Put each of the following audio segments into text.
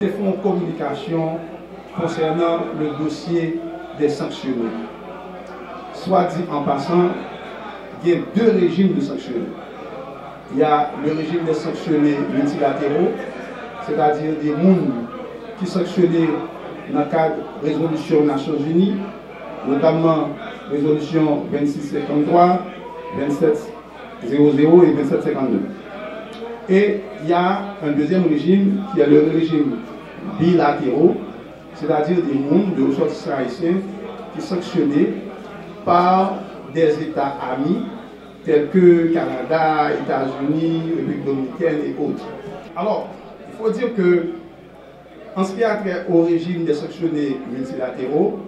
Des fonds de communication concernant le dossier des sanctionnés. Soit dit en passant, il y a deux régimes de sanctionnés. Il y a le régime des sanctionnés multilatéraux, c'est-à-dire des mondes qui sanctionnés dans le cadre de résolution des Nations Unies, notamment résolution 2653, 2700 et 2752. Et il y a un deuxième régime qui est le régime bilatéraux, c'est-à-dire des mondes de ressortissants haïtiens qui sont sanctionnés par des États amis tels que Canada, États-Unis, République dominicaine et autres. Alors, il faut dire que en ce qui a trait au régime des sanctionnés multilatéraux,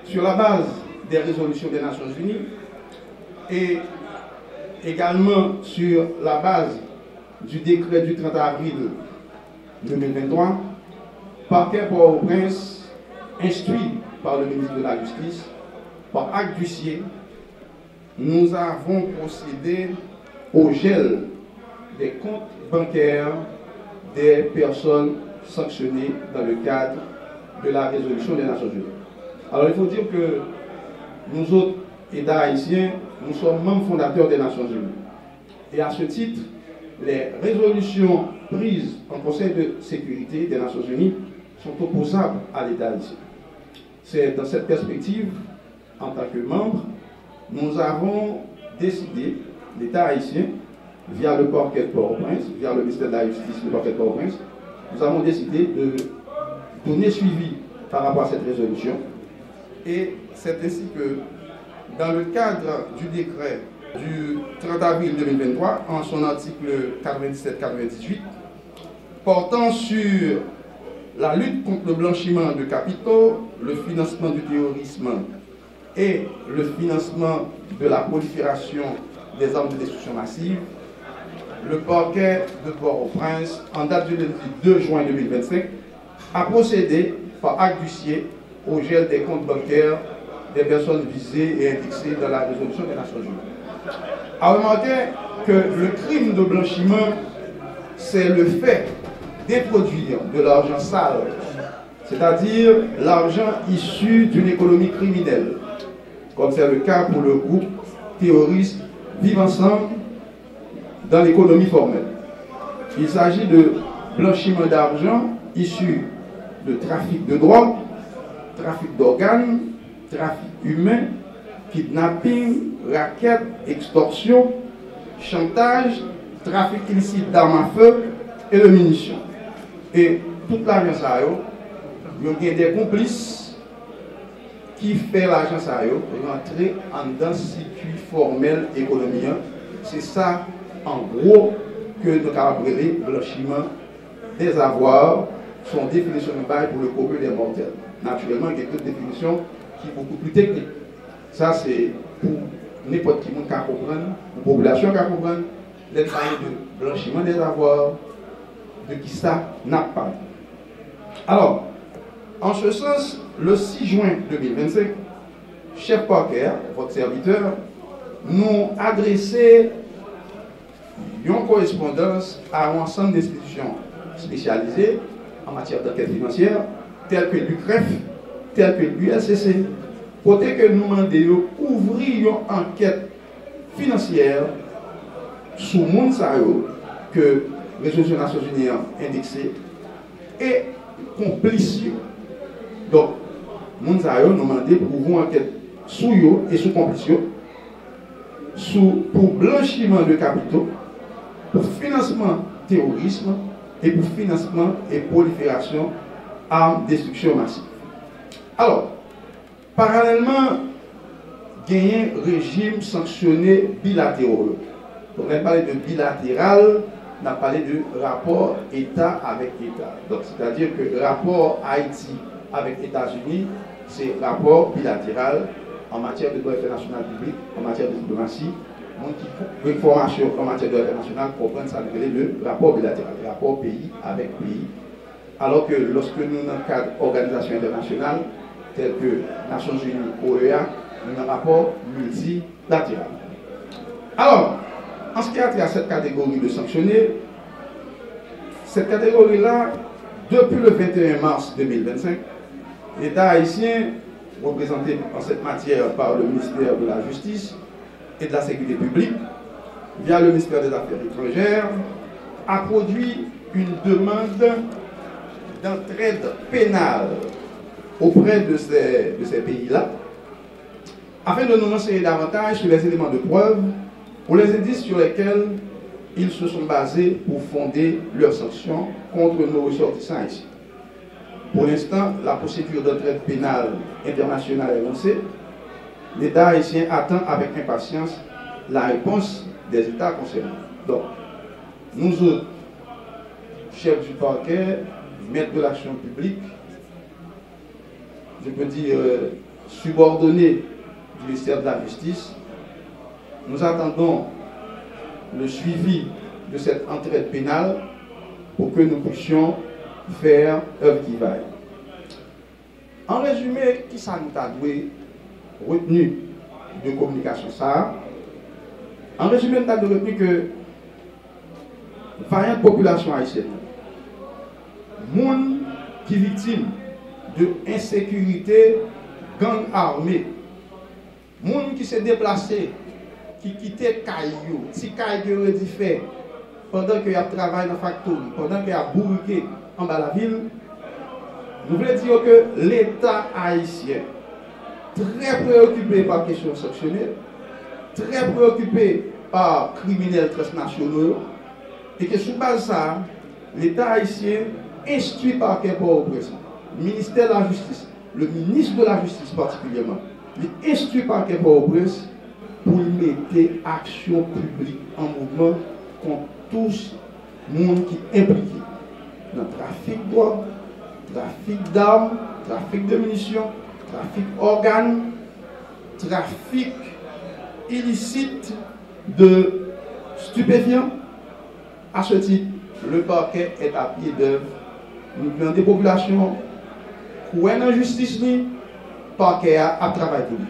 sur la base des résolutions des Nations Unies et également sur la base du décret du 30 avril 2023, parquet Port-au-Prince, instruit par le ministre de la Justice, par acte d'huissier, nous avons procédé au gel des comptes bancaires des personnes sanctionnées dans le cadre de la résolution des Nations Unies. Alors il faut dire que nous autres, États haïtiens, nous sommes membres fondateurs des Nations Unies. Et à ce titre, les résolutions prises en Conseil de sécurité des Nations Unies sont opposables à l'État haïtien. C'est dans cette perspective, en tant que membre, nous avons décidé, l'État haïtien, via le parquet de Port-au-Prince, via le ministère de la Justice, le parquet de Port-au-Prince, nous avons décidé de donner suivi par rapport à cette résolution. Et c'est ainsi que, dans le cadre du décret du 30 avril 2023, en son article 97-98, portant sur la lutte contre le blanchiment de capitaux, le financement du terrorisme et le financement de la prolifération des armes de destruction massive, le parquet de Port-au-Prince, en date du 2 juin 2025, a procédé par acte d'huissier au gel des comptes bancaires des personnes visées et indexées dans la résolution des Nations Unies. À remarquer que le crime de blanchiment, c'est le fait d'introduire de l'argent sale, c'est-à-dire l'argent issu d'une économie criminelle, comme c'est le cas pour le groupe terroriste Vivre Ensemble dans l'économie formelle. Il s'agit de blanchiment d'argent issu de trafic de drogue, trafic d'organes, trafic humain, kidnapping, racket, extorsion, chantage, trafic illicite d'armes à feu et de munitions. Et toute l'agence a il y a des complices qui font l'agence a rentrer en dans circuit formel économique. C'est ça, en gros, que nous avons appelé blanchiment des avoirs, son définition de bail pour le commun des mortels. Naturellement, il y a d'autres définitions qui sont beaucoup plus techniques. Ça, c'est pour n'importe qui qui comprendre, pour la population qui comprendre, les travail de blanchiment des avoirs, de qui ça n'a pas. Alors, en ce sens, le 6 juin 2025, chef parquet, votre serviteur, nous adressait une correspondance à un ensemble d'institutions spécialisées en matière d'enquête financière, telles que l'UCREF, telles que l'ULCC, côté que nous demandons ouvrir une enquête financière sous monde que les résolutions des Nations Unies ont indexé et complice. Donc, nous avons demandé pour ouvrir une enquête sous eux et sous complice pour blanchiment de capitaux, pour financement terrorisme et pour financement et prolifération armes destruction massive. Alors, parallèlement, il y a un régime sanctionné bilatéraux. Donc, on a parlé de bilatéral, on a parlé de rapport État avec État. Donc, c'est-à-dire que le rapport Haïti avec États-Unis, c'est rapport bilatéral en matière de droit international public, en matière de diplomatie. Donc, il faut une formation en matière de droit international pour comprendre ça, le rapport bilatéral, le rapport pays avec pays. Alors que lorsque nous, dans le cadre d'organisations internationales, telles que Nations Unies, OEA, nous avons un rapport multilatéral. Alors, en ce qui a trait à cette catégorie de sanctionnés, cette catégorie-là depuis le 21 mars 2025, l'État haïtien, représenté en cette matière par le ministère de la Justice et de la Sécurité publique, via le ministère des Affaires étrangères, a produit une demande d'entraide pénale auprès de ces pays-là, afin de nous renseigner davantage sur les éléments de preuve ou les indices sur lesquels ils se sont basés pour fonder leurs sanctions contre nos ressortissants ici. Pour l'instant, la procédure d'entraide pénale internationale est lancée. L'État haïtien attend avec impatience la réponse des États concernés. Donc, nous autres, chefs du parquet, maîtres de l'action publique, je peux dire subordonnés du ministère de la Justice, nous attendons le suivi de cette entraide pénale pour que nous puissions faire œuvre qui vaille. En résumé, qui ça nous a retenu de communication ça? En résumé, nous avons retenu que variante population haïtienne, monde qui est victime de insécurité, gang armé, monde qui s'est déplacé, qui quittait Caillou, si Caillou est fait pendant qu'il y a travaillé dans la factory, pendant qu'il y a bourriqué en bas de la ville, nous voulons dire que l'État haïtien, très préoccupé par la question sanctionnelle, très préoccupé par les criminels transnationaux, et que sous base de ça, l'État haïtien instruit par Port-au-Prince, le ministère de la Justice, le ministre de la Justice particulièrement, il instruit par Port-au-Prince pour mettre action publique en mouvement contre tous les gens qui sont impliqués dans le trafic de drogue, trafic d'armes, trafic de munitions, trafic d'organes, trafic illicite de stupéfiants. À ce titre, le parquet est à pied d'œuvre. Nous demandons des populations qui ont une injustice, le parquet a travaillé pour lui.